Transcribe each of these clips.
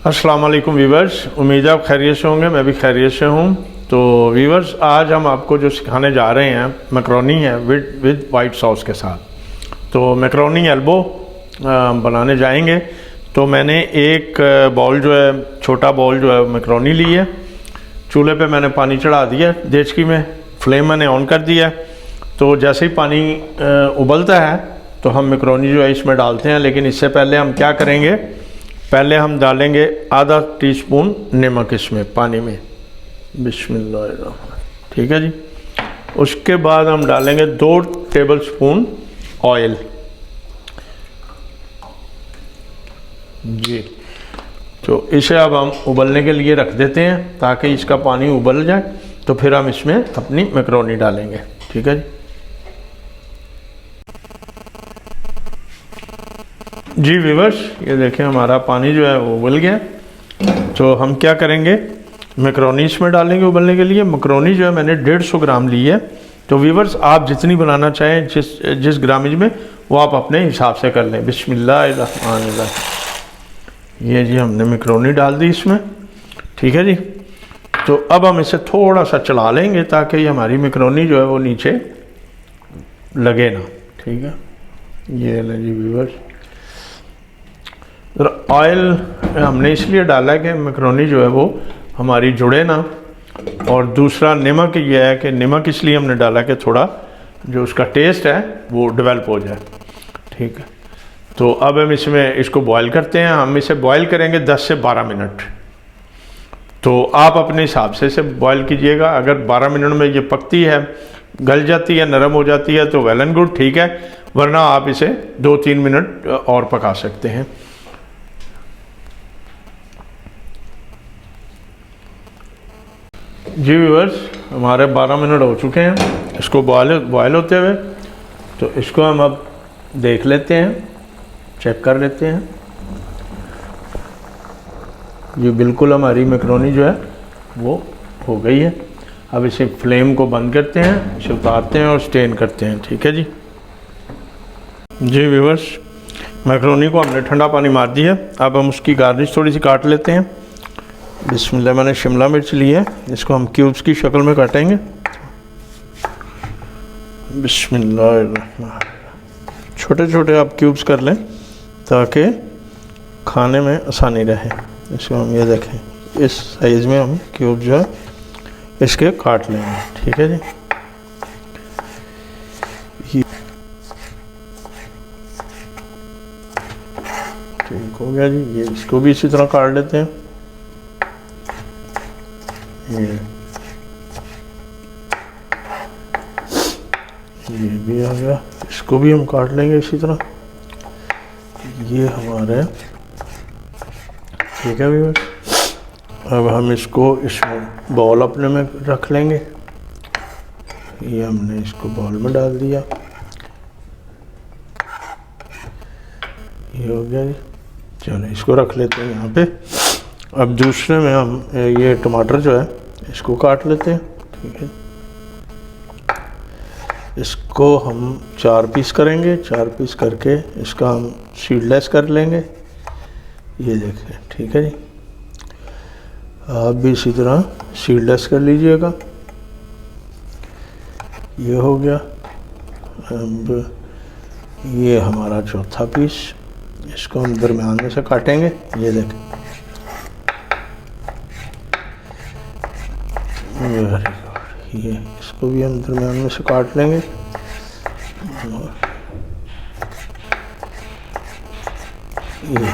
अस्सलाम वालेकुम वीवर्स, उम्मीद है आप खैरियत से होंगे। मैं भी खैरियत से हूँ। तो वीवर्स, आज हम आपको जो सिखाने जा रहे हैं मैकरोनी है विद वाइट सॉस के साथ। तो मैकरोनी एल्बो बनाने जाएंगे। तो मैंने एक बाउल जो है, छोटा बाउल जो है मैकरोनी ली है। चूल्हे पे मैंने पानी चढ़ा दिया, देचकी में फ्लेम मैंने ऑन कर दिया। तो जैसे ही पानी उबलता है तो हम मैकरोनी जो है इसमें डालते हैं। लेकिन इससे पहले हम क्या करेंगे, पहले हम डालेंगे आधा टीस्पून नमक इसमें पानी में, बिस्मिल्लाह। ठीक है जी। उसके बाद हम डालेंगे 2 टेबलस्पून ऑयल जी। तो इसे अब हम उबलने के लिए रख देते हैं ताकि इसका पानी उबल जाए। तो फिर हम इसमें अपनी मैकरोनी डालेंगे। ठीक है जी व्यूअर्स, ये देखें हमारा पानी जो है वो उबल गया। तो हम क्या करेंगे, मैकरोनी इसमें डालेंगे उबलने के लिए। मैकरोनी जो है मैंने 150 ग्राम ली है। तो व्यूअर्स, आप जितनी बनाना चाहें, जिस ग्रामेज में, वो आप अपने हिसाब से कर लें। बिस्मिल्लाहिर्रहमानिर्रहीम। ये जी हमने मैकरोनी डाल दी इसमें। ठीक है जी। तो अब हम इसे थोड़ा सा चला लेंगे ताकि ये हमारी मैकरोनी जो है वो नीचे लगे ना। ठीक है, ये ले जी व्यूअर्स। ऑयल हमने इसलिए डाला कि मैकरोनी जो है वो हमारी जुड़े ना। और दूसरा नमक ये है कि नमक इसलिए हमने डाला कि थोड़ा जो उसका टेस्ट है वो डेवलप हो जाए। ठीक है। तो अब हम इसमें इसको बॉईल करते हैं। हम इसे बॉईल करेंगे 10 से 12 मिनट। तो आप अपने हिसाब से इसे बॉईल कीजिएगा। अगर 12 मिनट में ये पकती है, गल जाती है, नरम हो जाती है तो वेल एंड गुड, ठीक है। वरना आप इसे 2-3 मिनट और पका सकते हैं। जी व्यूअर्स, हमारे 12 मिनट हो चुके हैं इसको बॉयल होते हुए। तो इसको हम अब देख लेते हैं, चेक कर लेते हैं। ये बिल्कुल हमारी मैकरोनी जो है वो हो गई है। अब इसे फ्लेम को बंद करते हैं, इसे उतारते हैं और स्टेन करते हैं। ठीक है जी। जी व्यूअर्स, मैकरोनी को हमने ठंडा पानी मार दिया। अब हम उसकी गार्निश थोड़ी सी काट लेते हैं। बिस्मिल्लाह। मैंने शिमला मिर्च ली है, इसको हम क्यूब्स की शक्ल में काटेंगे। बिस्मिल्लाह। छोटे छोटे आप क्यूब्स कर लें ताकि खाने में आसानी रहे। इसको हम ये देखें, इस साइज़ में हम क्यूब जो है इसके काट लेंगे। ठीक है जी। ठीक हो गया जी। ये इसको भी इसी तरह काट लेते हैं। ये भी आ गया, इसको भी हम काट लेंगे इसी तरह। ये हमारे ठीक है व्यूअर्स। अब हम इसको इसमें बाउल अपने में रख लेंगे। ये हमने इसको बाउल में डाल दिया। ये हो गया जी। चलो इसको रख लेते हैं यहाँ पे। अब दूसरे में हम ये टमाटर जो है इसको काट लेते हैं। ठीक है। इसको हम 4 पीस करेंगे। 4 पीस करके इसका हम सीडलेस कर लेंगे। ये देखें। ठीक है जी। आप भी इसी तरह सीडलेस कर लीजिएगा। ये हो गया। अब ये हमारा चौथा पीस, इसको हम दरमियान में से काटेंगे। ये देखें। ये इसको भी हम दरमियान में से काट लेंगे। ये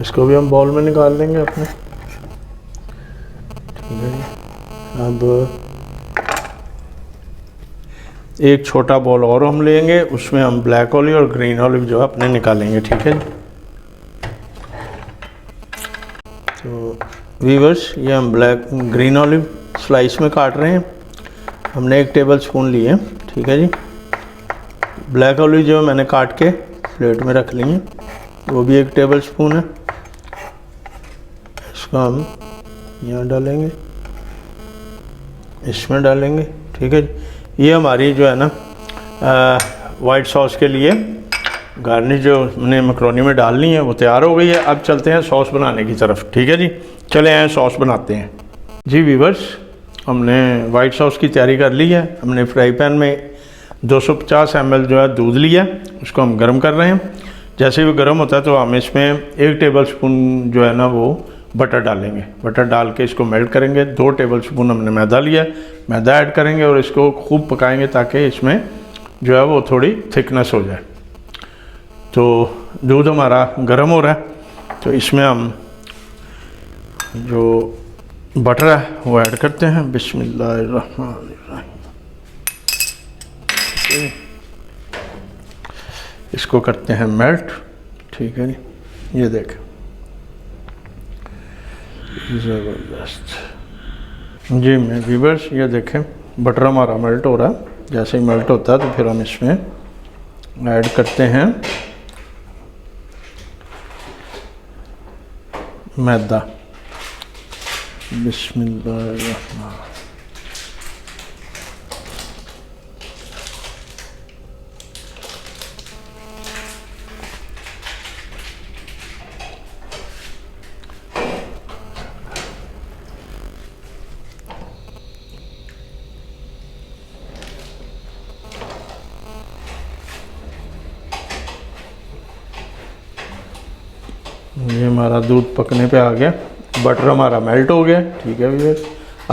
इसको भी हम बाउल में निकाल लेंगे अपने। ठीक है जी। अब एक छोटा बाउल और हम लेंगे, उसमें हम ब्लैक ऑलिव और ग्रीन ऑलिव जो है अपने निकालेंगे। ठीक है जी। तो व्यूअर्स, ये हम ग्रीन ऑलिव स्लाइस में काट रहे हैं। हमने 1 टेबल स्पून लिए। ठीक है जी। ब्लैक ऑलिव जो मैंने काट के प्लेट में रख ली है, वो भी 1 टेबल स्पून है। इसको हम यहाँ डालेंगे, इसमें डालेंगे। ठीक है जी। ये हमारी जो है ना वाइट सॉस के लिए गार्निश जो हमने मकरोनी में डालनी है वो तैयार हो गई है। अब चलते हैं सॉस बनाने की तरफ। ठीक है जी, चले आए सॉस बनाते हैं। जी वीवर्स, हमने वाइट सॉस की तैयारी कर ली है। हमने फ्राई पैन में 250 ml जो है दूध लिया, उसको हम गर्म कर रहे हैं। जैसे ही वो गर्म होता है तो हम इसमें 1 टेबल स्पून जो है ना वो बटर डालेंगे। बटर डाल के इसको मेल्ट करेंगे। 2 टेबल स्पून हमने मैदा लिया, मैदा ऐड करेंगे और इसको खूब पकाएंगे ताकि इसमें जो है वो थोड़ी थिकनेस हो जाए। तो दूध हमारा गर्म हो रहा है, तो इसमें हम जो बटर है वो ऐड करते हैं। बिस्मिल्लाहिर्रहमानिर्रहीम। इसको करते हैं मेल्ट। ठीक है जी, ये देखें ज़बरदस्त। जी मैं वीवर्स, ये देखें बटर हमारा मेल्ट हो रहा है। जैसे ही मेल्ट होता है तो फिर हम इसमें ऐड करते हैं मैदा। बिस्मिल्लाहिर्रहमान। ये हमारा दूध पकने पे आ गया, बटर हमारा मेल्ट हो गया। ठीक है भैया,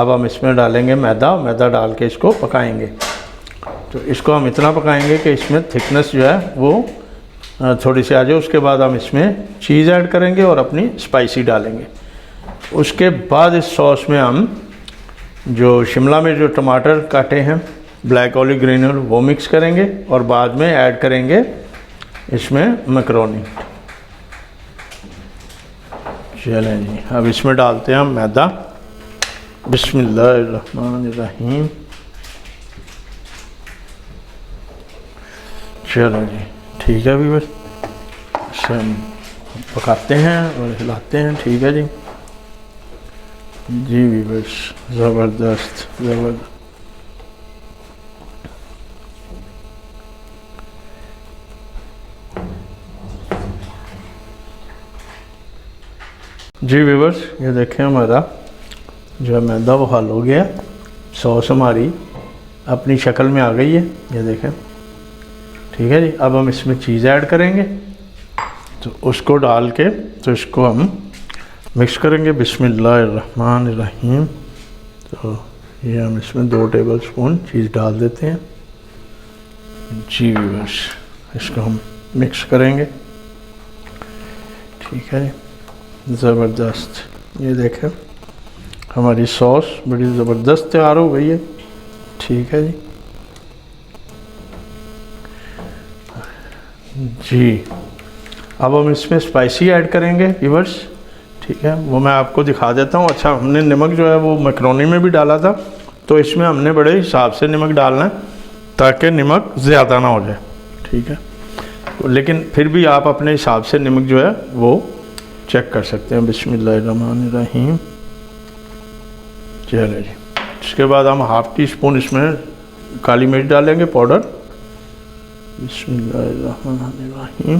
अब हम इसमें डालेंगे मैदा। मैदा डाल के इसको पकाएंगे। तो इसको हम इतना पकाएंगे कि इसमें थिकनेस जो है वो थोड़ी सी आ जाए। उसके बाद हम इसमें चीज़ ऐड करेंगे और अपनी स्पाइसी डालेंगे। उसके बाद इस सॉस में हम जो शिमला मिर्च, जो टमाटर काटे हैं, ब्लैक ऑलिव ग्रीन ऑलिव, वो मिक्स करेंगे और बाद में ऐड करेंगे इसमें मैकरोनी। चलें जी, अब इसमें डालते हैं हम मैदा। बिस्मिल्लाहिर्रहमानिर्रहीम। चलो जी, ठीक है भी, बस इसे हम पकाते हैं और हिलाते हैं। ठीक है जी। जी भी बस, ज़बरदस्त ज़बरदस्त। जी व्यूवर्स, ये देखें हमारा जो है मैदा वो हल हो गया। सॉस हमारी अपनी शक्ल में आ गई है, ये देखें। ठीक है जी, अब हम इसमें चीज़ ऐड करेंगे। तो उसको डाल के तो इसको हम मिक्स करेंगे। बिस्मिल्लाहिर्रहमानिर्रहीम। तो ये हम इसमें 2 टेबल स्पून चीज़ डाल देते हैं। जी व्यूवर्स, इसको हम मिक्स करेंगे। ठीक है जी, ज़बरदस्त। ये देखें हमारी सॉस बड़ी ज़बरदस्त तैयार हो गई है। ठीक है जी। जी, अब हम इसमें स्पाइसी ऐड करेंगे व्यूअर्स। ठीक है, वो मैं आपको दिखा देता हूँ। अच्छा, हमने नमक जो है वो मैकरोनी में भी डाला था, तो इसमें हमने बड़े हिसाब से नमक डालना है ताकि नमक ज़्यादा ना हो जाए। ठीक है, लेकिन फिर भी आप अपने हिसाब से नमक जो है वो चेक कर सकते हैं। बिस्मिल्लाहिर्रहमानिर्रहीम। चलिए जी, इसके बाद हम 1/2 टीस्पून इसमें काली मिर्च डालेंगे पाउडर। बिस्मिल्लाहिर्रहमानिर्रहीम।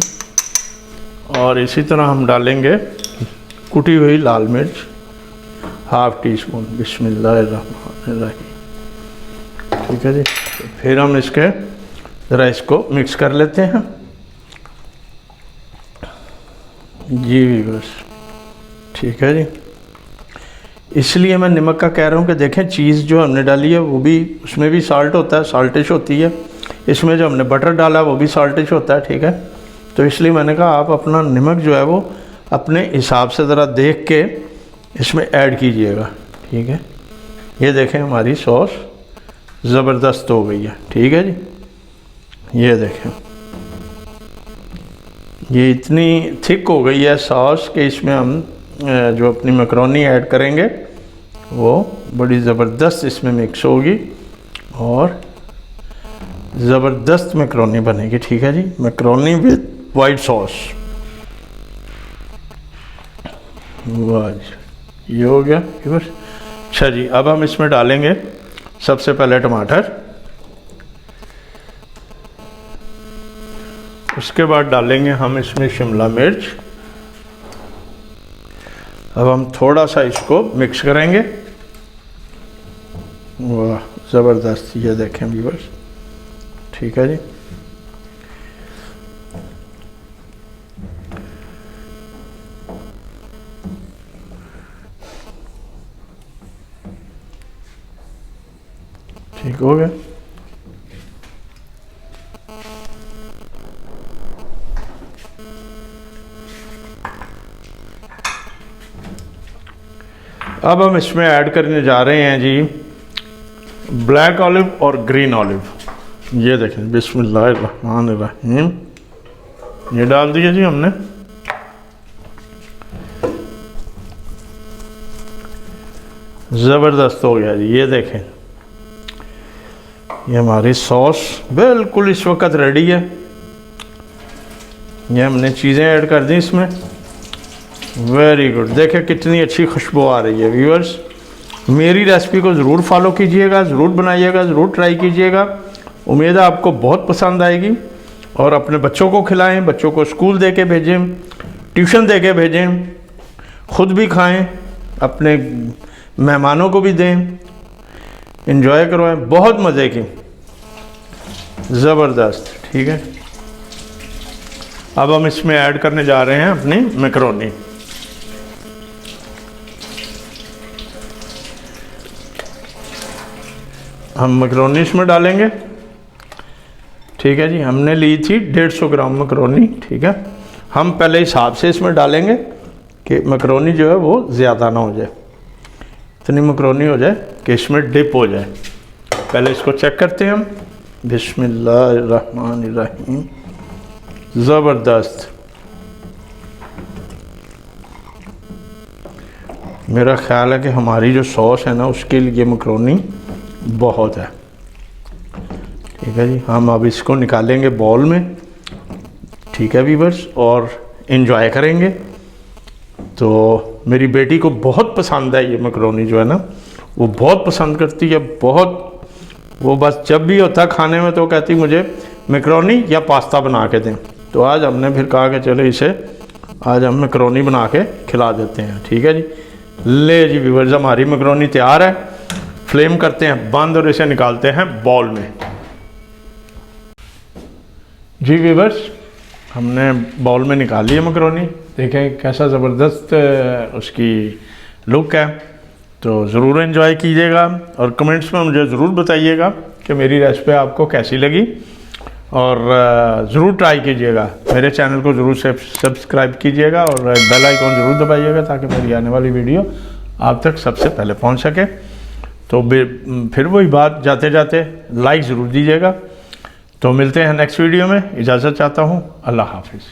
और इसी तरह हम डालेंगे कुटी हुई लाल मिर्च 1/2 टीस्पून। बिस्मिल्लाहिर्रहमानिर्रहीम। ठीक है जी, तो फिर हम इसके ज़रा इसको मिक्स कर लेते हैं। जी बस, ठीक है जी। इसलिए मैं नमक का कह रहा हूँ कि देखें चीज़ जो हमने डाली है वो भी, उसमें भी साल्ट होता है, साल्टिश होती है। इसमें जो हमने बटर डाला वो भी साल्टिश होता है। ठीक है, तो इसलिए मैंने कहा आप अपना नमक जो है वो अपने हिसाब से ज़रा देख के इसमें ऐड कीजिएगा। ठीक है, ये देखें हमारी सॉस ज़बरदस्त हो गई है। ठीक है जी, ये देखें ये इतनी थिक हो गई है सॉस कि इसमें हम जो अपनी मैकरोनी ऐड करेंगे वो बड़ी ज़बरदस्त इसमें मिक्स होगी और ज़बरदस्त मैकरोनी बनेगी। ठीक है जी, मैकरोनी विद वाइट सॉस। वाह, ये हो गया बस। अच्छा जी, अब हम इसमें डालेंगे सबसे पहले टमाटर। उसके बाद डालेंगे हम इसमें शिमला मिर्च। अब हम थोड़ा सा इसको मिक्स करेंगे। वाह ज़बरदस्त, ये देखें व्यूअर्स, ठीक है जी। ठीक हो गया। अब हम इसमें ऐड करने जा रहे हैं जी ब्लैक ऑलिव और ग्रीन ऑलिव। ये देखें, बिस्मिल्लाहिर्रहमानिर्रहीम, ये डाल दिया जी हमने। ज़बरदस्त हो गया जी। ये देखें, ये हमारी सॉस बिल्कुल इस वक्त रेडी है। ये हमने चीज़ें ऐड कर दी इसमें। वेरी गुड, देखें कितनी अच्छी खुशबू आ रही है व्यूअर्स। मेरी रेसिपी को ज़रूर फॉलो कीजिएगा, ज़रूर बनाइएगा, ज़रूर ट्राई कीजिएगा। उम्मीद है आपको बहुत पसंद आएगी। और अपने बच्चों को खिलाएं, बच्चों को स्कूल दे के भेजें, ट्यूशन दे के भेजें, ख़ुद भी खाएं, अपने मेहमानों को भी दें, एंजॉय करवाएं, बहुत मज़े की। ज़बरदस्त, ठीक है। अब हम इसमें ऐड करने जा रहे हैं अपनी मैकरोनी। हम मैकरोनी इसमें डालेंगे, ठीक है जी। हमने ली थी 150 ग्राम मैकरोनी, ठीक है। हम पहले हिसाब से इसमें डालेंगे कि मैकरोनी जो है वो ज़्यादा ना हो जाए, इतनी मैकरोनी हो जाए कि इसमें डिप हो जाए। पहले इसको चेक करते हैं हम। बिस्मिल्लाहिर्रहमानिर्रहीम, ज़बरदस्त। मेरा ख़्याल है कि हमारी जो सॉस है ना, उसके लिए मैकरोनी बहुत है, ठीक है जी। हम अब इसको निकालेंगे बाउल में, ठीक है व्यूअर्स, और इन्जॉय करेंगे। तो मेरी बेटी को बहुत पसंद है ये मैकरोनी जो है ना, वो बहुत पसंद करती है, बहुत। वो बस जब भी होता खाने में तो कहती मुझे मैकरोनी या पास्ता बना के दें। तो आज हमने फिर कहा कि चलो इसे आज हम मैकरोनी बना के खिला देते हैं, ठीक है जी। ले जी व्यूअर्स, हमारी मैकरोनी तैयार है। फ्लेम करते हैं बंद और इसे निकालते हैं बाउल में। जी व्यूअर्स, हमने बाउल में निकाल लिया मैकरोनी। देखें कैसा ज़बरदस्त उसकी लुक है। तो ज़रूर एंजॉय कीजिएगा और कमेंट्स में मुझे ज़रूर बताइएगा कि मेरी रेसिपी आपको कैसी लगी, और ज़रूर ट्राई कीजिएगा। मेरे चैनल को ज़रूर सब्सक्राइब कीजिएगा और बेल आइकॉन ज़रूर दबाइएगा ताकि मेरी आने वाली वीडियो आप तक सबसे पहले पहुंच सके। तो फिर वही बात, जाते जाते लाइक ज़रूर दीजिएगा। तो मिलते हैं नेक्स्ट वीडियो में। इजाज़त चाहता हूँ। अल्लाह हाफिज़।